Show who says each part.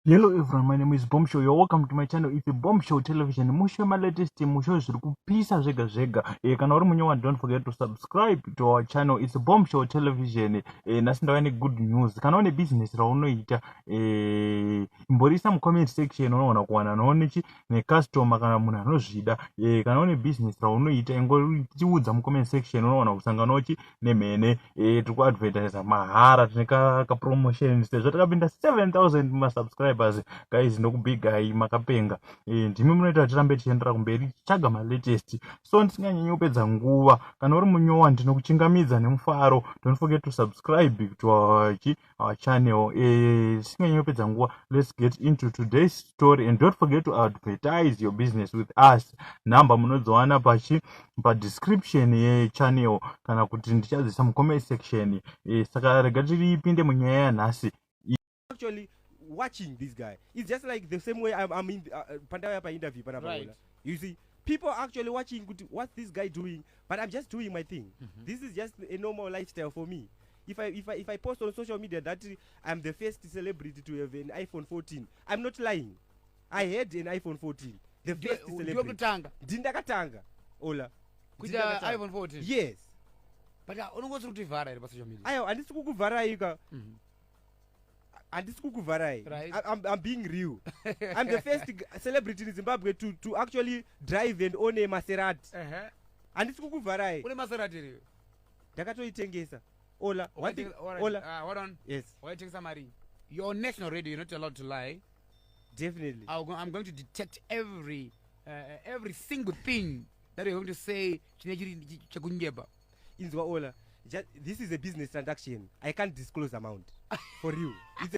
Speaker 1: Hello everyone, my name is Bombshow. You're welcome to my channel. It's a Bombshow television. Musho my latest musho zviri kupisa zvega. Kana uri munyowani, don't forget to subscribe to our channel. It's a Bombshow television. Nhasi ndauya ne good news. Kana une business raunoita, imborisa mu comment section unoona kuwana nonechi ne customer kana munhu anozvida. Kana une business raunoita ingoriudza mu comment section unoona kusanganochi nemhene. Tiri kuadvertise mahara, tine ka promotion sezvo takapinda 7000 ma subscribers. Guys, ndokubigai makapenga. Ndimi munoita tirambe tichiendera kumberi tichaga ma latest. So ndisinganyanyi kupedza nguva. Kana uri munyowani ndinokuchingamidza nemufaro. Don't forget to subscribe to our channel. Ndisinganyanyi kupedza nguva. Let's get into today's story, and don't forget to advertise your business with us. Number munozowana pa description ye channel kana kuti ndichadzisa mu comment section. Saka rega tipinde munyaya yanhasi.
Speaker 2: Actually watching this guy, it's just like the same way I'm in Pandawapa interview. Right. You see, people actually watching what's this guy doing, but I'm just doing my thing. This is just a normal lifestyle for me. If I post on social media that I'm the first celebrity to have an iPhone 14, I'm not lying. I had an iPhone 14. The first celebrity. Dindakatanga. Ollah.
Speaker 3: With the iPhone 14?
Speaker 2: Yes.
Speaker 3: But I don't want to vara on social media.
Speaker 2: I this vara and this right. I'm being real. I'm the first celebrity in Zimbabwe to actually drive and own a Maserati. And this varai.
Speaker 3: What a Maserati?
Speaker 2: Dakatoitengesa. Ollah.
Speaker 3: Ollah. Hold on.
Speaker 2: Yes.
Speaker 3: Why take somebody? You're on national radio. You're not allowed to lie.
Speaker 2: Definitely.
Speaker 3: I'm going to detect every single thing that you're going to say.
Speaker 2: Ollah. This is a business transaction. I can't disclose amount for you. It's